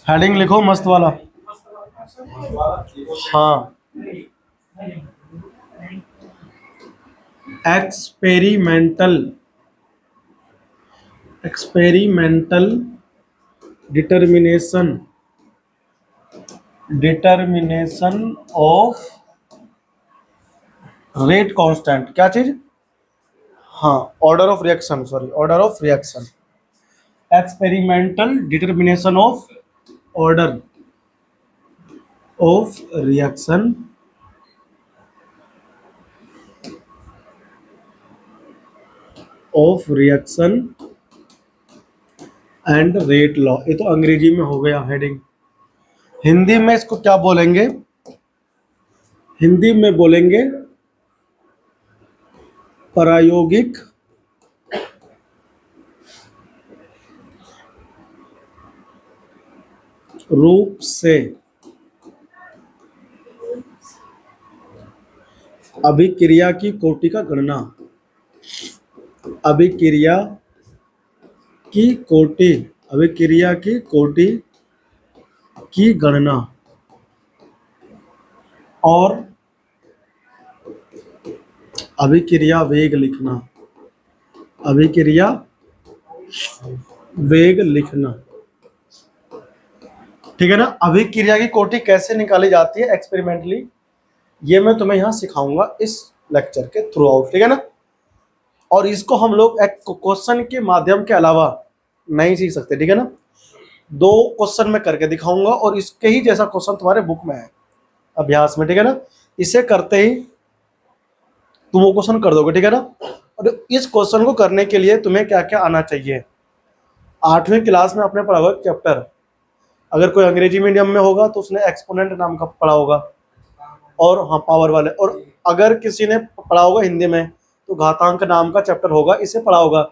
Heading लिखो मस्त वाला। हाँ, experimental experimental determination determination of rate constant, क्या चीज? हाँ, order of reaction, sorry, order of reaction. Experimental determination of order of reaction and rate law. ये तो अंग्रेजी में हो गया हेडिंग। हिंदी में इसको क्या बोलेंगे? हिंदी में बोलेंगे प्रायोगिक रूप से अभिक्रिया की कोटि का गणना। अभिक्रिया की कोटि अभिक्रिया की कोटि की गणना और अभिक्रिया वेग लिखना। अभिक्रिया वेग लिखना, ठीक है ना। अभिक्रिया की कोटि कैसे निकाली जाती है एक्सपेरिमेंटली, ये मैं तुम्हें यहाँ सिखाऊंगा इस लेक्चर के थ्रू आउट, ठीक है ना। और इसको हम लोग एक क्वेश्चन के माध्यम के अलावा नहीं सीख सकते, ठीक है ना। दो क्वेश्चन में करके दिखाऊंगा और इसके ही जैसा क्वेश्चन तुम्हारे बुक में है अभ्यास में, ठीक है ना। इसे करते ही तुम वो क्वेश्चन कर दोगे, ठीक है ना। और इस क्वेश्चन को करने के लिए तुम्हें क्या क्या आना चाहिए? 8वीं क्लास में आपने पढ़ा होगा चैप्टर, अगर कोई अंग्रेजी मीडियम में होगा तो उसने एक्सपोनेंट नाम का पढ़ा होगा, और हाँ पावर वाले। और अगर किसी ने पढ़ा होगा हिंदी में तो घातांक नाम का चैप्टर होगा, इसे पढ़ा होगा,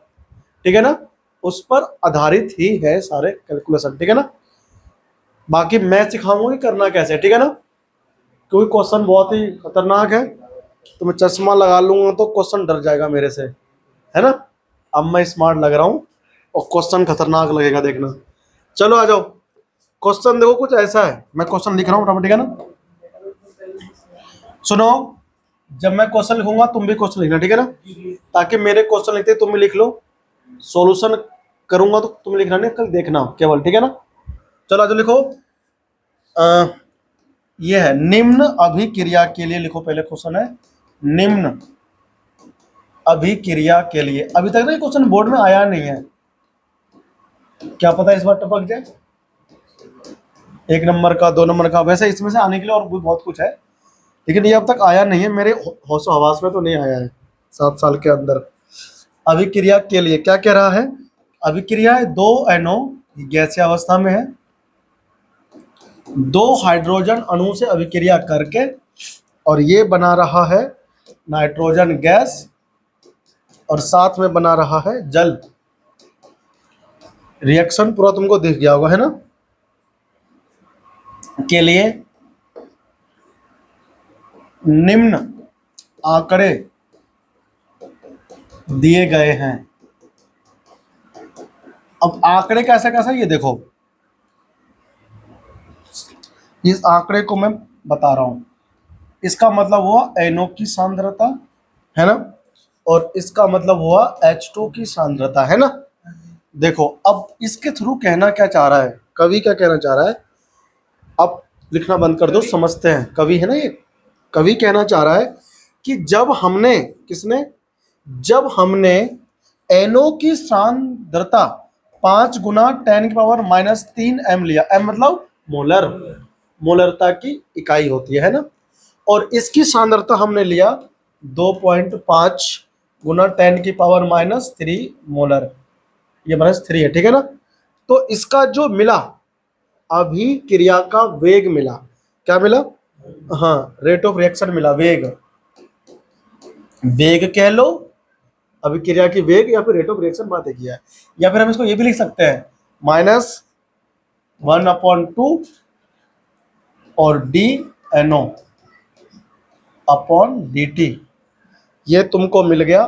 ठीक है ना। उस पर आधारित ही है सारे कैलकुलेशन, ठीक है ना। बाकी मैं सिखाऊंगा कि करना कैसे, ठीक है ना। क्योंकि क्वेश्चन बहुत ही खतरनाक है, तो मैं चश्मा लगा लूंगा तो क्वेश्चन डर जाएगा मेरे से, है ना। अब मैं स्मार्ट लग रहा हूँ और क्वेश्चन खतरनाक लगेगा, देखना। चलो आ जाओ। क्वेश्चन देखो कुछ ऐसा है, मैं क्वेश्चन लिख रहा हूँ, ठीक है ना। सुनो, जब मैं क्वेश्चन लिखूंगा तुम भी क्वेश्चन लिखना, ठीक है ना, ताकि मेरे क्वेश्चन लिखते तुम भी लिख लो। सॉल्यूशन करूंगा तो तुम लिखना नहीं, कल देखना केवल, ठीक है ना। चलो आज लिखो। ये है निम्न अभिक्रिया के लिए, लिखो पहले क्वेश्चन है निम्न अभिक्रिया के लिए। अभी तक ना ये क्वेश्चन बोर्ड में आया नहीं है, क्या पता इस बार टपक जाए। 1 नंबर का, 2 नंबर का, वैसे इसमें से आने के लिए और भी बहुत कुछ है, लेकिन ये अब तक आया नहीं है, मेरे होशो हवास में तो नहीं आया है 7 साल के अंदर। अभिक्रिया के लिए क्या कह रहा है? अभिक्रिया है, 2 NO गैसीय अवस्था में है, 2 हाइड्रोजन अणु से अभिक्रिया करके और ये बना रहा है नाइट्रोजन गैस और साथ में बना रहा है जल। रिएक्शन पूरा तुमको दिख गया होगा, है ना। के लिए निम्न आंकड़े दिए गए हैं। अब आंकड़े कैसे कैसे ये देखो, इस आंकड़े को मैं बता रहा हूं। इसका मतलब हुआ NO की सांद्रता, है ना, और इसका मतलब हुआ H2 की सांद्रता, है ना। देखो अब इसके थ्रू कहना क्या चाह रहा है, कवि क्या कहना चाह रहा है। अब लिखना बंद कर दो, समझते हैं। कवि है ना ये, कवि कहना चाह रहा है कि जब हमने किसने जब हमने NO की सांद्रता 5 गुना 10⁻³ लिया, m मतलब मोलर, मोलरता की इकाई होती है ना, और इसकी सांद्रता हमने लिया 2.5 गुना 10⁻³ मोलर, ये -3 है, ठीक है ना। तो इसका जो मिला अभिक्रिया का वेग मिला, क्या मिला? हाँ, रेट ऑफ रिएक्शन मिला, वेग, वेग कह लो, अभिक्रिया की वेग या फिर रेट ऑफ रिएक्शन बात किया है। या फिर हम इसको ये भी लिख सकते हैं -1/2 और dNO अपॉन dt। ये तुमको मिल गया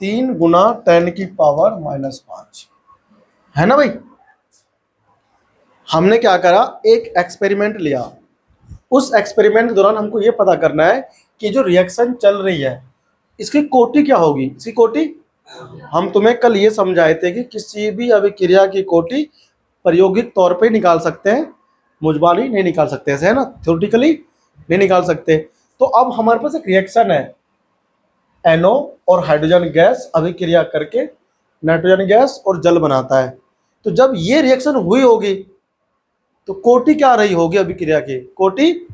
3 गुना 10⁻⁵, है ना भाई। हमने क्या करा, एक एक्सपेरिमेंट लिया। उस एक्सपेरिमेंट के दौरान हमको ये पता करना है कि जो रिएक्शन चल रही है इसकी कोटि क्या होगी। इसकी कोटि, हम तुम्हें कल ये समझाए थे कि किसी भी अभिक्रिया की कोटि प्रायोगिक तौर पे निकाल सकते हैं, मुजबानी नहीं निकाल सकते, ऐसे है ना, थ्योरेटिकली नहीं निकाल सकते। तो अब हमारे पास एक रिएक्शन है, NO और हाइड्रोजन गैस अभिक्रिया करके नाइट्रोजन गैस और जल बनाता है। तो जब ये रिएक्शन हुई होगी तो कोटि क्या रही होगी अभिक्रिया की, कोटि,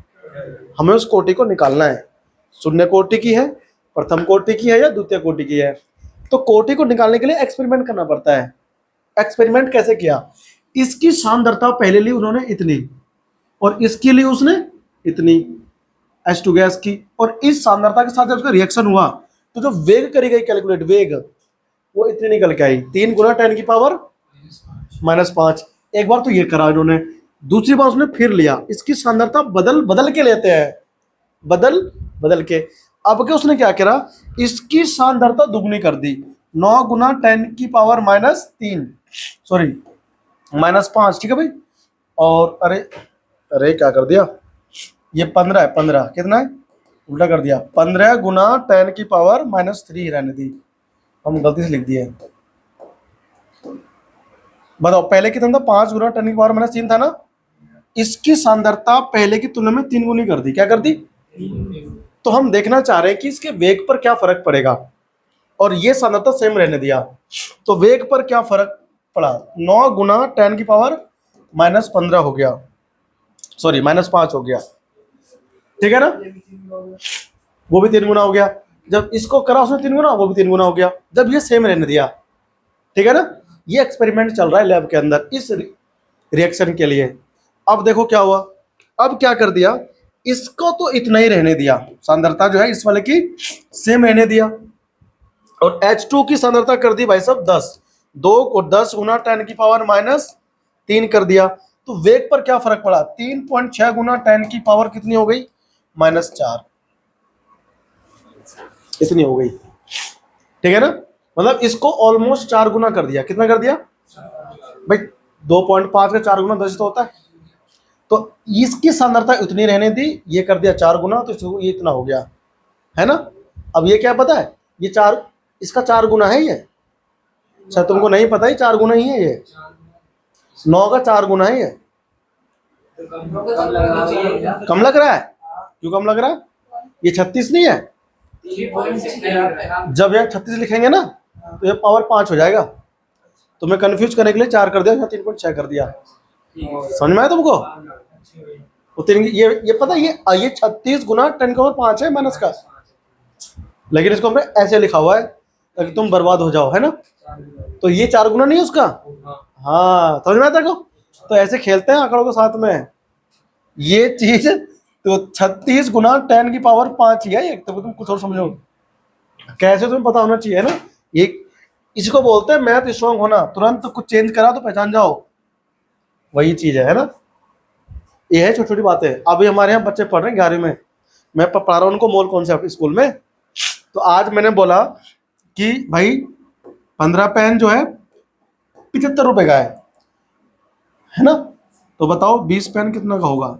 हमें उस कोटि को निकालना है। शून्य कोटि की है, प्रथम कोटि की है या द्वितीय कोटि की है। तो कोटि को निकालने के लिए एक्सपेरिमेंट करना पड़ता है। एक्सपेरिमेंट कैसे किया, इसकी सांद्रता पहले ली उन्होंने इतनी और इसके लिए उसने इतनी H2 गैस की, और इस सांद्रता के साथ जब उसका रिएक्शन हुआ तो जो वेग करी गई कैलकुलेट, वेग वो इतनी निकल के आई, 3 गुना 10 की पावर -5। एक बार तो ये करा इन्होंने, दूसरी बार उसने फिर लिया, इसकी सांद्रता बदल बदल के लेते हैं, बदल बदल के। अब क्या उसने क्या करा, इसकी सांद्रता दुगनी कर दी, 9 गुना 10 की पावर -3, सॉरी -5, ठीक है भाई। और अरे अरे क्या कर दिया, ये 15 है, 15 कितना है, उल्टा कर दिया, 15 गुना 10 की पावर -3 रहने दी, हम गलती से लिख दिए। बताओ पहले कितना था, 5 गुना 10 की पावर -3 था ना, इसकी सांद्रता पहले की तुलना में 3 गुनी कर दी, क्या कर दी। तो हम देखना चाह रहे हैं कि इसके वेग पर क्या फर्क पड़ेगा, और ये सांद्रता सेम रहने दिया, तो वेग पर क्या फर्क पड़ा, 9 गुना 10 की पावर -15 हो गया, सॉरी -5 हो गया, ठीक है ना, वो भी 3 गुना हो गया। जब इसको करा उसने 3 गुना, वो भी 3 गुना हो गया, जब ये सेम रहने दिया, ठीक है ना। ये एक्सपेरिमेंट चल रहा है लैब के अंदर इस रिएक्शन के लिए। अब देखो क्या हुआ, अब क्या कर दिया, इसको तो इतना ही रहने दिया, सांद्रता जो है इस वाले की सेम रहने दिया, और H2 की सांद्रता कर दी भाई साहब 10, 2 और 10 गुना 10 की पावर -3 कर दिया। तो वेग पर क्या फर्क पड़ा, 3.6 गुना 10 की पावर कितनी हो गई, -4, इतनी हो गई, ठीक है ना। मतलब इसको ऑलमोस्ट 4 गुना कर दिया, कितना कर दिया भाई, 2.5 का 4 गुना 10 तो होता है, तो इसकी सांद्रता उतनी रहने दी, ये कर दिया 4 गुना, तो ये इतना हो गया, है ना। अब ये क्या पता है, ये 4, इसका 4 गुना है ये, अच्छा तुमको नहीं पता, ये 4 गुना ही है, ये 9 का 4 गुना है ये, कम लग रहा है, क्यों कम लग रहा है, ये 36 नहीं है, जब यहाँ 36 लिखेंगे ना तो ये पावर 5 हो जाएगा, तो मैं कंफ्यूज करने के लिए 4 कर दिया, यहाँ 3.6 कर दिया, समझ में आया तुमको। तो ये पता, ये 36 गुना 10 का पावर 5 है माइनस का, लेकिन इसको हमने ऐसे लिखा हुआ है ताकि तुम बर्बाद हो जाओ, है ना। तो ये 4 गुना नहीं है उसका, हाँ समझ में आता है। तो ऐसे खेलते हैं आंकड़ों के साथ में, ये चीज तो 36 गुना 10 की पावर 5 ही है ये, तो तुम कुछ और समझो, कैसे तुम्हें पता होना चाहिए ना। ये इसको बोलते हैं मैथ स्ट्रांग होना, तुरंत कुछ चेंज करा तो पहचान जाओ, वही चीज है ना। ये है छोटी छोटी बातें। अभी हमारे यहाँ बच्चे पढ़ रहे हैं 11वीं में, मैं पढ़ा रहा हूँ उनको मोल कॉन्सेप्ट स्कूल में। तो आज मैंने बोला कि भाई 15 पेन जो है 75 रुपए का है ना, तो बताओ 20 पेन कितना का होगा।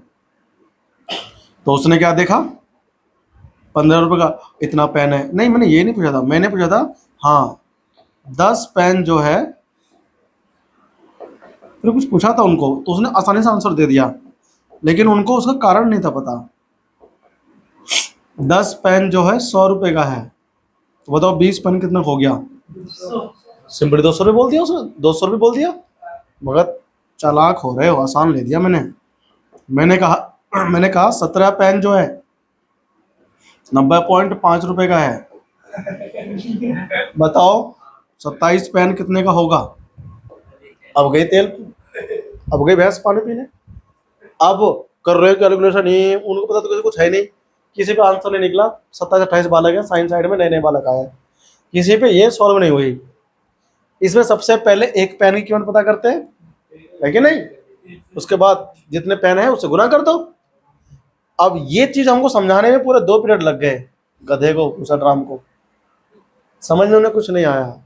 तो उसने क्या देखा, 15 रुपए का इतना पेन है, नहीं मैंने ये नहीं पूछा था, मैंने पूछा था हाँ 10 पेन जो है, फिर कुछ पूछा था उनको, तो उसने आसानी से आंसर दे दिया, लेकिन उनको उसका कारण नहीं था पता। 10 पेन जो है 100 रुपए का है, तो बताओ 20 पेन कितना हो गया, सिंपली 200 रुपये बोल दिया उसने, 200 रुपये बोल दिया। मगर चालाक हो रहे हो, आसान ले दिया मैंने कहा 17 पेन जो है 90.5 रुपए का है, बताओ 27 पेन कितने का होगा। अब गई भैंस पानी पीने, अब कर रहे हो कैलकुलेशन, ही उनको पता तो कुछ है नहीं, किसी पे आंसर नहीं निकला, 27-28 बालक है साइंस साइड में, नए बालक आए, किसी पे ये सॉल्व नहीं हुई। इसमें सबसे पहले एक पेन की कीमत पता करते हैं, है कि नहीं, उसके बाद जितने पेन है उससे गुना कर दो। अब ये चीज हमको समझाने में पूरे 2 पीरियड लग गए, गधे को उषा राम को, समझ में उन्हें कुछ नहीं आया।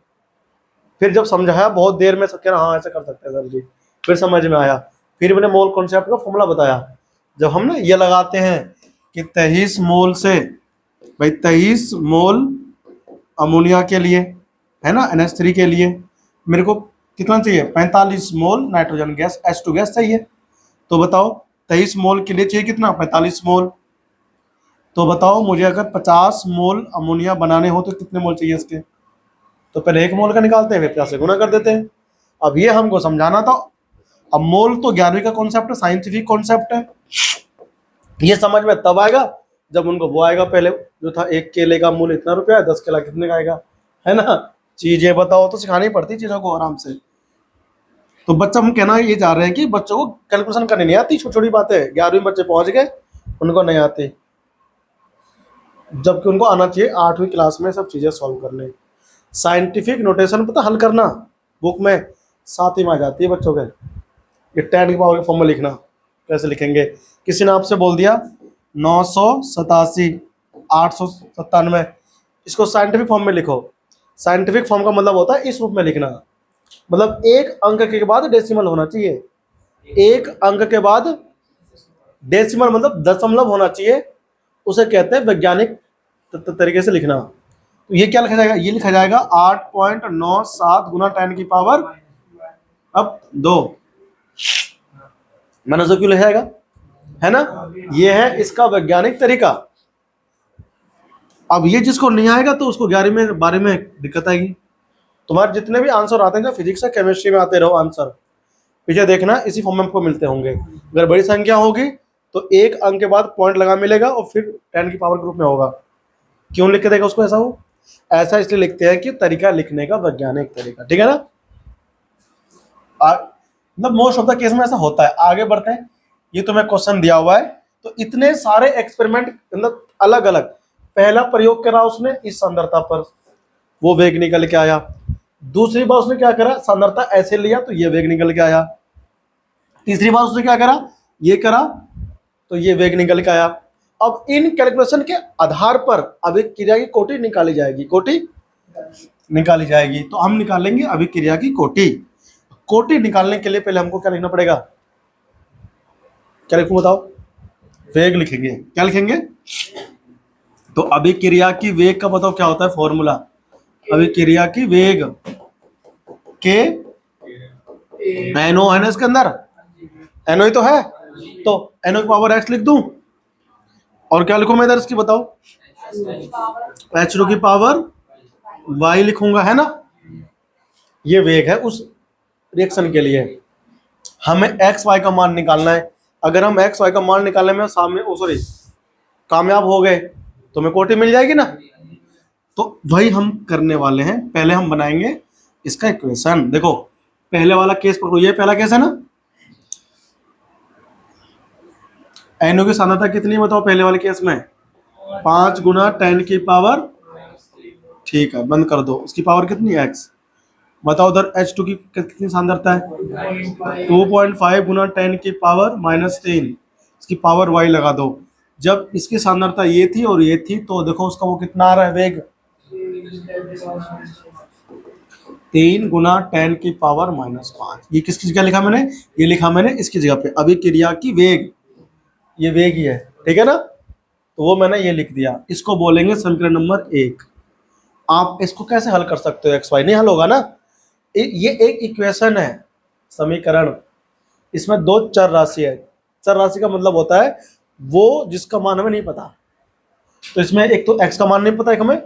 फिर जब समझाया बहुत देर में, सब कह रहा हाँ ऐसा कर सकते हैं सर जी, फिर समझ में आया। फिर मैंने मोल कॉन्सेप्ट का फॉर्मूला बताया। जब हम ना ये लगाते हैं कि 23 मोल से, भाई 23 मोल अमोनिया के लिए, है ना, NH3 के लिए मेरे को कितना चाहिए, 45 mole nitrogen gas H2 gas चाहिए। तो बताओ 23 मोल के लिए चाहिए कितना, 45 मोल। तो बताओ मुझे अगर 50 मोल अमोनिया बनाने हो तो कितने मोल चाहिए इसके। तो पहले 1 मोल का निकालते हैं, फिर 50 से गुना कर देते हैं। अब ये हमको समझाना था। अब मोल तो 11वीं का कॉन्सेप्ट है, साइंटिफिक कॉन्सेप्ट है। ये समझ में तब आएगा जब उनको वो आएगा, पहले जो था 1 केले का मूल इतना रुपया है, 10 केला कितने का आएगा, है ना। चीजें बताओ तो सिखानी पड़ती चीजों को आराम से। तो बच्चा हम कहना ये चाह रहे हैं कि बच्चों को कैलकुलेशन करनी नहीं आती, छोटी छोटी बातें 11वीं बच्चे पहुंच गए उनको नहीं आती, जबकि उनको आना चाहिए 8वीं क्लास में सब चीजें सॉल्व करने। साइंटिफिक नोटेशन पता हल करना बुक में 7वीं में आ जाती है बच्चों के। ये 10 की पावर के फॉर्म में लिखना कैसे लिखेंगे। किसी ने आपसे बोल दिया 987 897, इसको साइंटिफिक फॉर्म में लिखो। साइंटिफिक फॉर्म का मतलब होता है इस रूप में लिखना, मतलब एक अंक के बाद डेसिमल होना चाहिए। एक अंक के बाद डेसिमल मतलब दशमलव होना चाहिए, उसे कहते हैं वैज्ञानिक तरीके से लिखना। तो ये क्या लिखा जाएगा, ये लिखा जाएगा 8.97 गुना 10 की पावर अब 2 मैंने जो क्यों लिखा जाएगा, है ना। ये है इसका वैज्ञानिक तरीका। अब ये जिसको नहीं आएगा तो उसको 11वीं में 12वीं में दिक्कत आएगी। तुम्हारे जितने भी आंसर आते हैं जो फिजिक्स या केमिस्ट्री में आते रहो आंसर, पीछे देखना इसी फॉर्म में आपको मिलते होंगे। अगर बड़ी संख्या होगी तो एक अंक के बाद पॉइंट लगा मिलेगा और फिर 10 की पावर के रूप में होगा। क्यों लिख के देगा उसको ऐसा, हो ऐसा इसलिए लिखते हैं कि तरीका लिखने का वैज्ञानिक तरीका, ठीक है ना। मतलब मोस्ट ऑफ द केस में ऐसा होता है। आगे बढ़ते हैं। ये तुम्हें क्वेश्चन दिया हुआ है, तो इतने सारे एक्सपेरिमेंट मतलब अलग अलग। पहला प्रयोग करा उसने इस सांद्रता पर, वो वेग निकल के आया। दूसरी बार उसने क्या करा, सांद्रता ऐसे लिया तो ये वेग निकल के आया। तीसरी बार उसने क्या करा, ये करा तो ये वेग निकल के आया। अब इन कैलकुलेशन के आधार पर अभिक्रिया की कोटि निकाली जाएगी, कोटि निकाली जाएगी। तो हम निकालेंगे अभिक्रिया की कोटि। कोटि निकालने के लिए पहले हमको क्या लिखना पड़ेगा, क्या लिखूं बताओ, वेग लिखेंगे। क्या लिखेंगे, तो अभिक्रिया की वेग का बताओ क्या होता है फॉर्मूला। अभिक्रिया की वेग के एनओ है ना इसके अंदर, एनओ ही तो है, तो एनओ की पावर एक्स लिख दूं और क्या लिखूं मैं इधर इसकी बताओ, H2 की पावर y लिखूंगा, है ना। ये वेग है उस रिएक्शन के लिए। हमें एक्स वाई का मान निकालना है। अगर हम एक्स वाई का मान निकालने में सामने सॉरी कामयाब हो गए तो हमें कोटि मिल जाएगी ना। तो वही हम करने वाले हैं। पहले हम बनाएंगे इसका इक्वेशन। देखो पहले वाला केस पकड़ो, ये पहला केस है ना। एनओ की सांद्रता कितनी है बताओ पहले वाले केस में, 5 गुना 10 की पावर, ठीक है बंद कर दो। उसकी पावर कितनी है एक्स, बताओ उधर H2 की कितनी सांद्रता है, 2.5 गुना 10 की पावर -3, इसकी पावर y लगा दो। जब इसकी सांद्रता ये थी और ये थी तो देखो उसका वो कितना आ रहा है वेग, 3 गुना 10 की पावर -5। ये किसकी जगह लिखा मैंने, ये लिखा मैंने इसकी जगह पे अभिक्रिया की वेग, ये वेग ही है, ठीक है ना। तो वो मैंने ये लिख दिया। इसको बोलेंगे समीकरण नंबर 1। आप इसको कैसे हल कर सकते हो, एक्स वाई नहीं हल होगा ना। ये एक इक्वेशन है, समीकरण। इसमें दो चर राशि है। चर राशि का मतलब होता है वो जिसका मान हमें नहीं पता। तो इसमें एक तो एक्स का मान नहीं पता, एक हमें,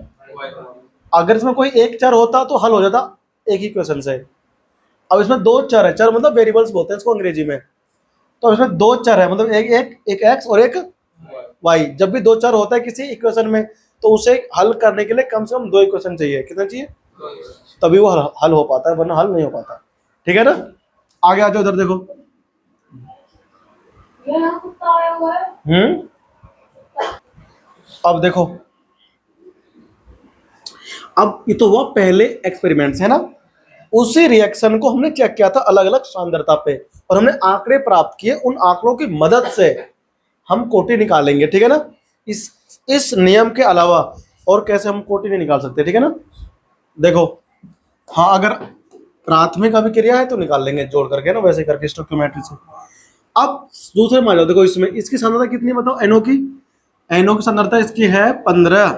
अगर इसमें कोई एक चर होता तो हल हो जाता एक इक्वेशन से। अब इसमें दो चर है, चर मतलब वेरिएबल्स बोलते हैं इसको अंग्रेजी में। तो इसमें दो चर है, मतलब एक एक्स और एक वाई। जब भी दो चर होता है किसी इक्वेशन में तो उसे हल करने के लिए कम से कम 2 इक्वेशन चाहिए। कितना चाहिए, तभी वो हल हो पाता है, वरना हल नहीं हो पाता, ठीक है ना। आगे आ जाओ इधर देखो। अब देखो, अब ये तो वो पहले एक्सपेरिमेंट्स है ना, उसी रिएक्शन को हमने चेक किया था अलग अलग सांद्रता पे और हमने आंकड़े प्राप्त किए। उन आंकड़ों की मदद से हम कोटि निकालेंगे, ठीक है ना। इस नियम के अलावा और कैसे हम कोटि नहीं निकाल सकते, ठीक है ना। देखो हाँ, अगर प्राथमिक अभिक्रिया है तो निकाल लेंगे जोड़ करके ना, वैसे करके स्टोइकियोमेट्री से। अब दूसरे में आ जाओ, देखो इसमें इसकी सांद्रता कितनी है बताओ, एनओ की। एनओ की सांद्रता इसकी है 15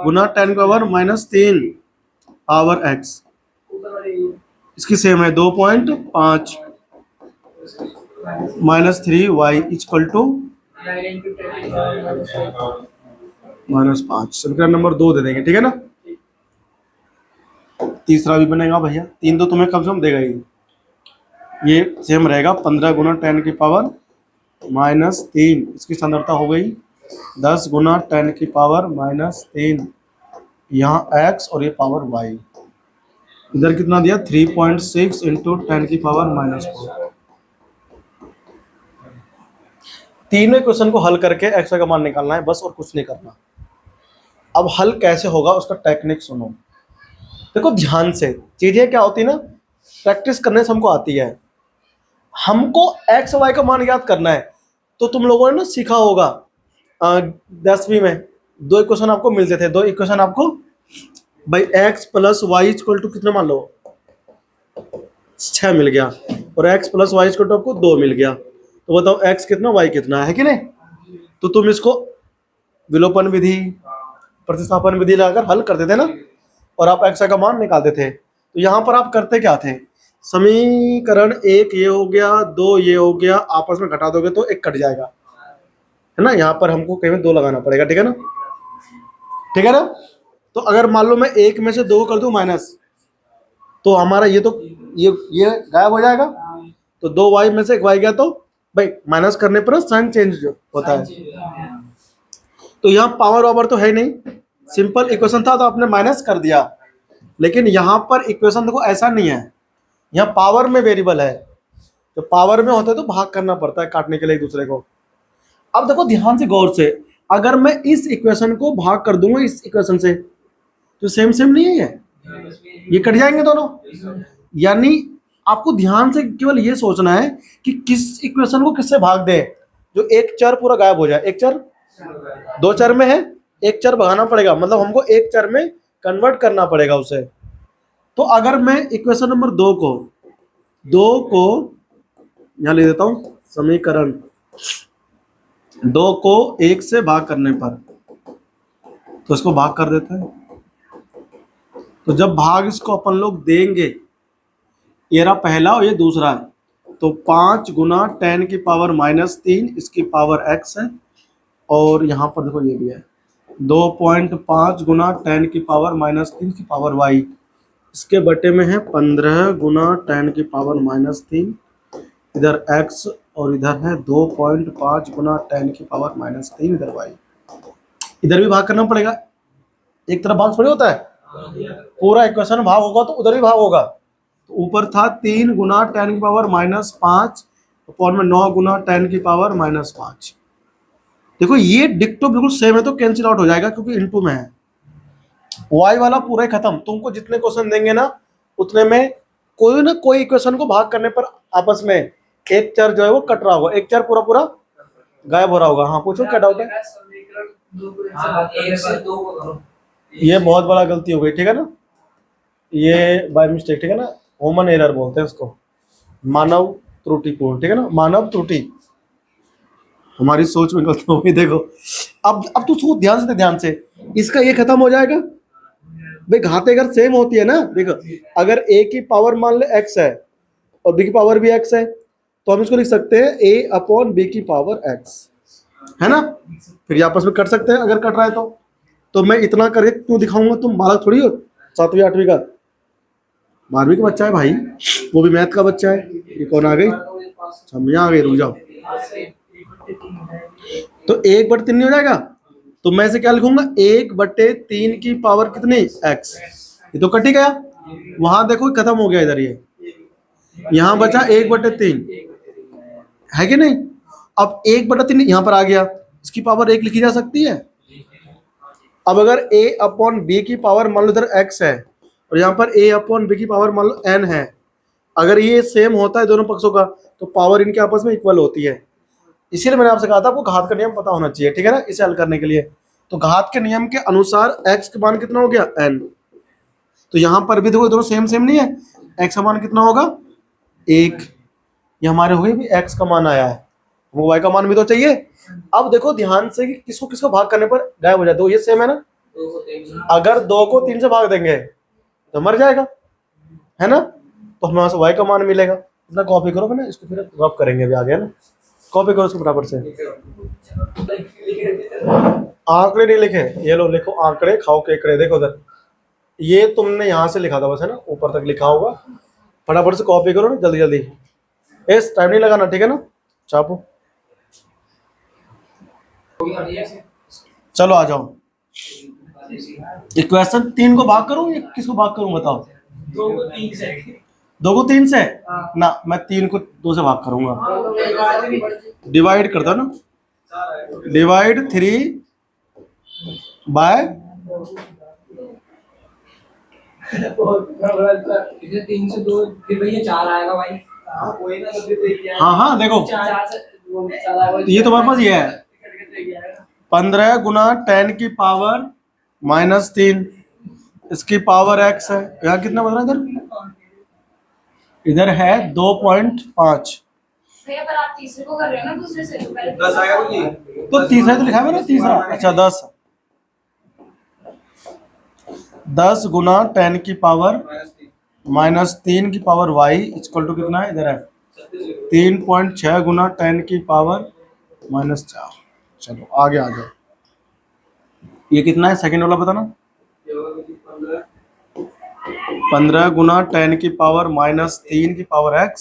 गुना 10 का पावर -3 पावर एक्स। इसकी सेम है 2.5 -3y इक्वल टू -5। समीकरण नंबर 2 दे देंगे, ठीक है ना। तीसरा भी बनेगा भैया, 3 तो तुम्हें कम से कम देगा ही। ये सेम रहेगा 15 गुना 10 की पावर -3, इसकी सांद्रता हो गई 10 गुना 10 की पावर -3, यहाँ x और ये पावर y। इधर कितना दिया 3.6 इंटू 10 की पावर -4। तीनों क्वेश्चन को हल करके एक्स का मान निकालना है बस, और कुछ नहीं करना। अब हल कैसे होगा उसका टेक्निक सुनो, देखो ध्यान से। चीजें क्या होती है ना, प्रैक्टिस करने से हमको आती है। हमको एक्स वाई का मान याद करना है, तो तुम लोगों ने ना सीखा होगा 10वीं में 2 इक्वेशन आपको मिलते थे। 2 इक्वेशन आपको भाई x plus Y equal to कितना मान लो 6 मिल गया, और x plus Y equal to आपको 2 मिल गया। तो बताओ x कितना y कितना है कि नहीं। तो तुम इसको विलोपन विधि प्रतिस्थापन विधि लगाकर हल करते थे ना, और आप x का मान निकालते थे। तो यहाँ पर आप करते क्या थे, समीकरण 1 ये हो गया, 2 ये हो गया, आपस में घटा दोगे तो 1 कट जाएगा, है ना। यहाँ पर हमको कहीं में 2 लगाना पड़ेगा, ठीक है ना, ठीक है ना। तो अगर मान लो मैं 1 में से 2 कर दूं माइनस, तो हमारा ये तो ये गायब हो जाएगा। तो 2y में से 1 y गया, तो भाई माइनस करने पर साइन चेंज होता है। तो यहाँ पावर ओवर तो है नहीं, सिंपल इक्वेशन था तो आपने माइनस कर दिया। लेकिन यहाँ पर इक्वेशन देखो ऐसा नहीं है, यहाँ पावर में वेरिएबल है। तो पावर में होता है तो भाग करना पड़ता है काटने के लिए एक दूसरे को। अब देखो ध्यान से गौर से, अगर मैं इस इक्वेशन को भाग कर दूंगा इस इक्वेशन से, तो सेम सेम नहीं है, ये कट जाएंगे दोनों। यानी आपको ध्यान से केवल ये सोचना है कि किस इक्वेशन को किससे भाग दे, जो एक चर पूरा गायब हो जाए। एक चर 2 चर में है, एक चर भगाना पड़ेगा, मतलब हमको एक चर में कन्वर्ट करना पड़ेगा उसे। तो अगर मैं इक्वेशन नंबर 2 को यहां ले देता हूं, समीकरण 2 को 1 से भाग करने पर, तो इसको भाग कर देते हैं। तो जब भाग इसको अपन लोग देंगे, ये रहा पहला और ये दूसरा है, तो 5 गुना 10 की पावर -3 इसकी पावर x है, और यहाँ पर देखो ये भी है 2.5 गुना 10 की पावर -3 की पावर y, इसके बटे में है 15 गुना 10 की पावर -3, इधर x और इधर है 2.5 गुना 10 की पावर -3 इधर y। इधर भी भाग करना पड़ेगा, एक तरफ भाग थोड़ी होता है, पूरा इक्वेशन भाग होगा तो उधर भी भाग होगा। तो ऊपर था 3 गुना 10 की पावर -5 और में 9 गुना 10 की पावर -5। देखो ये डिक्टो बिल्कुल सेम है तो कैंसिल आउट हो जाएगा क्योंकि इनटू में है। y वाला पूरा ही खत्म। तुमको जितने क्वेश्चन देंगे ना उतने में कोई ना कोई इक्वेशन को भाग करने पर आपस में एक चर जो है वो कट रहा होगा, एक चर पूरा पूरा गायब हो रहा होगा। हाँ पूछो क्या डाउट है। ये बहुत बड़ा गलती हो गई, ठीक है ना, ये बाय मिस्टेक, ठीक है ना, ह्यूमन एरर बोलते हैं इसको, मानव त्रुटिपूर्ण, ठीक है ना, मानव त्रुटि, हमारी सोच में गलती हो गई। देखो अब तू सोच ध्यान से, इसका ये खत्म हो जाएगा भाई, घाते अगर सेम होती है ना, देखो अगर a की पावर मान ले x है और b की पावर भी x है, तो हम इसको लिख सकते हैं a/b की पावर x, है ना। फिर ये आपस में कट सकते हैं अगर कट रहा है तो मैं इतना करके क्यों दिखाऊंगा, तुम बालक थोड़ी हो 7वीं 8वीं का, 12वीं का बच्चा है भाई, वो भी मैथ का बच्चा है। ये कौन आ गई, समझा आ गई, रुक जाओ। तो 1/3 नहीं हो जाएगा, तो मैं इसे क्या लिखूंगा 1/3 की पावर कितनी x, ये तो कट ही गया। वहां देखो खत्म हो गया, इधर ये यहां बचा 1/3, है कि नहीं। अब 1/3 यहाँ पर आ गया, इसकी पावर 1 लिखी जा सकती है। अब अगर a/b की पावर मान लो इधर x है और यहाँ पर a/b की पावर मान लो n है, अगर ये सेम होता है दोनों पक्षों का तो पावर इनके आपस में इक्वल होती है। इसीलिए मैंने आपसे कहा था आपको घात का नियम पता होना चाहिए, ठीक है ना, इसे हल करने के लिए। तो घात के नियम के अनुसार x का मान कितना हो गया n, तो यहाँ पर भी देखो दोनों सेम नहीं है, x का मान कितना होगा 1, ये हमारे हो गए भी x का मान आया है, वो y का मान भी तो चाहिए। अब देखो ध्यान से कि किसको किसको भाग करने पर गायब हो जाए, दो ये सेम है ना, अगर 2 को 3 से भाग देंगे तो मर जाएगा, है ना, तो हमें वहां से y का मान मिलेगा। इतना कॉपी करो ना, इसको फिर रब करेंगे अभी आगे, है ना, कॉपी करो इसको बराबर से। आंकड़े नहीं लिखे, ये लो लिखो आंकड़े खाओ केकड़े, देखो उधर, ये तुमने यहाँ से लिखा था बस, है ना, ऊपर तक लिखा होगा, फटाफट से कॉपी करो ना जल्दी जल्दी, इस टाइम नहीं लगाना, ठीक है ना, चापो। चलो आ जाओ, इक्वेशन 3 को भाग करूं या किसको भाग करूं बताओ? 2 को 3 से। 2 को 3 से ना, मैं 3 को 2 से भाग करूंगा, डिवाइड कर दो ना, डिवाइड 3 बाय इसे 3 से 2 फिर भैया 4 आएगा भाई। कोई ना, तो फिर हाँ देखो 4 से 4 आएगा, ये तुम्हारे पास ये है 15 गुना 10 की पावर -3, इसकी पावर x है, यहाँ कितना बन रहा है, इधर है 2.5। भैया पर आप तीसरे को कर रहे हो ना दूसरे से, तो पहले 10 आएगा जी। तो तीसरा तो लिखा है ना, तीसरा, अच्छा 10 गुना 10 की पावर -3 की पावर y इक्वल टू कितना है, इधर है 3.6 गुना 10 की पावर -4। चलो आगे आ जाओ, ये कितना है सेकंड वाला बताना, 15 गुना 10 की पावर -3 की पावर x,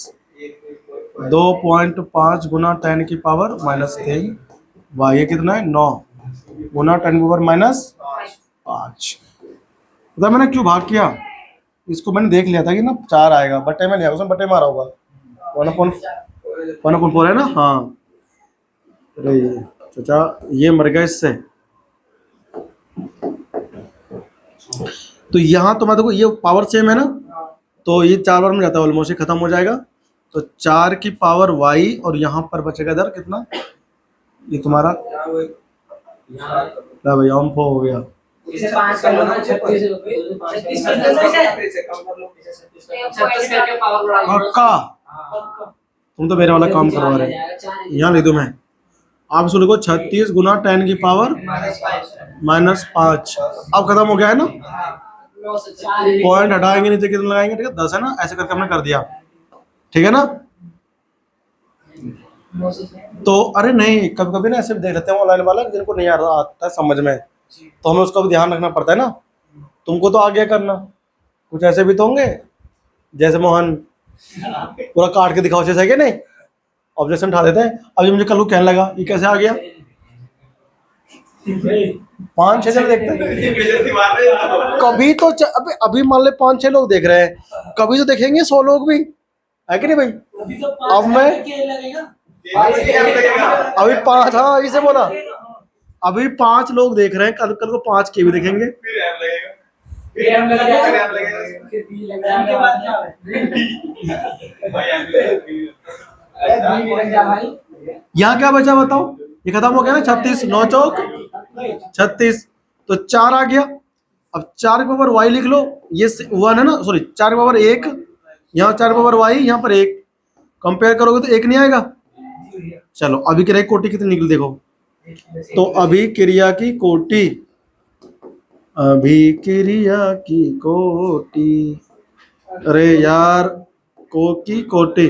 2.5 गुना 10 की पावर -3 y, ये कितना है 9 गुना 10 की पावर -5। पता मैंने क्यों भाग किया, इसको मैंने देख लिया था कि ना 4 आएगा, बटे में नहीं आया, उसमें बटे मारा होगा, 1/4 है ना, हाँ। अरे चाचा ये मर गया इससे, तो यहाँ तो मैं देखो ये पावर सेम है ना, तो ये 4 बार में जाता है ऑलमोस्ट, खत्म हो जाएगा, तो 4 की पावर y और यहाँ पर बचेगा इधर कितना, ये तुम्हारा भैया हो गया, इसे 5 कर लो ना, 36 हो गई, 36 से कम कर लो, 36 करके पावर बढ़ाइए। पक्का तुम तो मेरे वाला काम करवा रहे हो, यहाँ लिख दो मैं, आप इसको लिखो 36 गुना 10 की पावर -5। अब खत्म हो गया है ना, पॉइंट हटाएंगे नीचे कितना लगाएंगे, ठीक है 10 है ना, ऐसे करके हमने कर दिया, ठीक है ना। तो अरे नहीं, कभी कभी ना ऐसे भी देख लेते हैं ऑनलाइन वाला जिनको नहीं आता है समझ में, तो हमें उसका भी ध्यान रखना पड़ता है ना, तुमको तो आगे करना, कुछ ऐसे भी तो होंगे जैसे मोहन पूरा काट के दिखाओ जैसे, है नहीं, ऑब्जेक्शन उठा देते हैं। अब ये मुझे कल को कहने लगा ये कैसे आ गया, 5-6 जन देखते हैं कभी तो अभी मान ले 5-6 लोग देख रहे हैं, कभी तो देखेंगे 100 लोग भी, है कि नहीं भाई। अब मैं अभी 5, हाँ इसे बोला, अभी 5 लोग देख रहे हैं, कल को 5 के भी देखेंगे, यहाँ क्या बचा बताओ, ये खत्म हो गया ना, 36 9 चौक 36, तो 4 आ गया। अब 4 के पावर y लिख लो, ये 1 है ना, सॉरी 4 के पावर 1, यहाँ 4 के पावर y, यहाँ पर 1, कंपेयर करोगे तो 1 नहीं आएगा। चलो अभी क्रिया की कोटि कितनी निकली देखो, तो अभी क्रिया की कोटि, अभी क्रिया की कोटि, अरे यार की कोटि,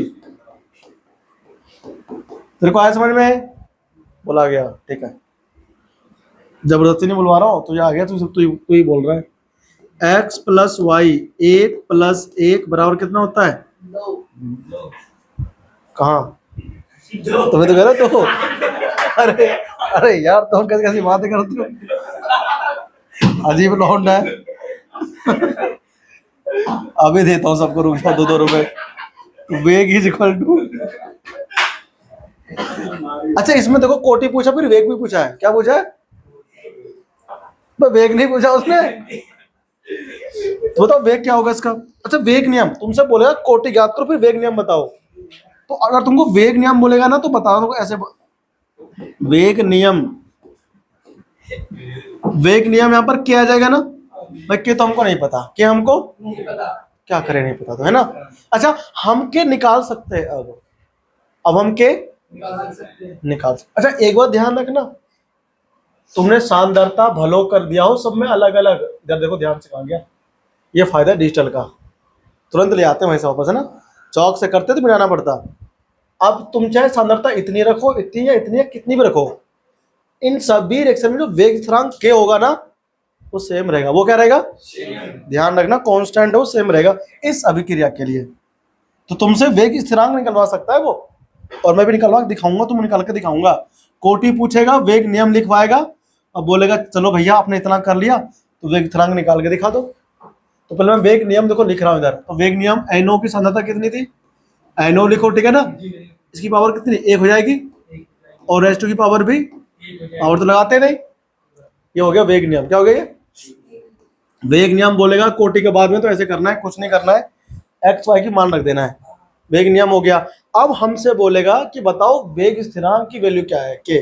तेरे को आया समझ में, बोला गया, ठीक है, जबरदस्ती नहीं बुलवा रहा हूँ, तुझे आ गया, तू ही बोल रहा है। x प्लस वाई 1 प्लस 1 बराबर कितना होता है, 9। कहाँ तुम्हें तो कह रहे तो अरे अरे यार तुम कैसी कैसी बातें करते हो, अजीब लौंडा है अभी देता हूँ सबको, रुक जाओ 2-2 रुपए, वेग इज इक्वल टू, अच्छा इसमें देखो कोटि पूछा फिर वेग भी पूछा है, क्या पूछा है, तो वेग नहीं पूछा उसने, तो बताओ वेग क्या होगा इसका। अच्छा वेग नियम तुमसे बोलेगा कोटि ज्ञात करो, फिर वेग नियम बताओ, तो अगर तुमको वेग नियम बोलेगा ना तो बता दो ऐसे, वेग नियम यहाँ पर क्या आ जाएगा ना भाई, के तो हमको नहीं पता, के हमको नहीं पता, क्या करे नहीं पता तो, है ना। अच्छा हम के निकाल सकते हैं, अब अब हम के निकाल सकते हैं। निकाल सकते। अच्छा एक बात ध्यान रखना, तुमने सांद्रता भलो कर दिया हो सब में अलग अलग, इधर देखो ध्यान से कहा गया, ये फायदा है डिजिटल का, तुरंत ले आते हैं वहीं से वापस, है ना, चौक से करते तो मिलाना पड़ता। अब तुम चाहे सांद्रता इतनी रखो, इतनी या इतनी या कितनी भी रखो, इन सभी रिएक्शन में जो वेग स्थिरांक के होगा ना वो सेम रहेगा। वो क्या रहेगा? ध्यान रखना, कांस्टेंट है वो सेम रहेगा इस अभिक्रिया के लिए। तो तुमसे वेग स्थिरांक निकलवा सकता है वो, और मैं भी निकलवा के दिखाऊंगा, तुम निकाल के दिखाऊंगा। कोटि पूछेगा, वेग नियम लिखवाएगा, अब बोलेगा चलो भैया आपने इतना कर लिया तो वेग स्थिरांक निकाल के दिखा दो। तो पहले मैं वेग नियम देखो लिख रहा हूँ इधर। तो वेग नियम NO की सांद्रता कितनी थी, NO लिखो, ठीक है ना, इसकी पावर कितनी 1 हो जाएगी, और रेस्ट की पावर भी, पावर तो लगाते नहीं, ये हो गया वेग नियम। क्या हो गया ये? वेग नियम बोलेगा कोटि के बाद में तो ऐसे करना है, कुछ नहीं करना है, एक्स वाई की मान रख देना है, वेग नियम हो गया। अब हमसे बोलेगा कि बताओ वेग स्थिरांक की वैल्यू क्या है के,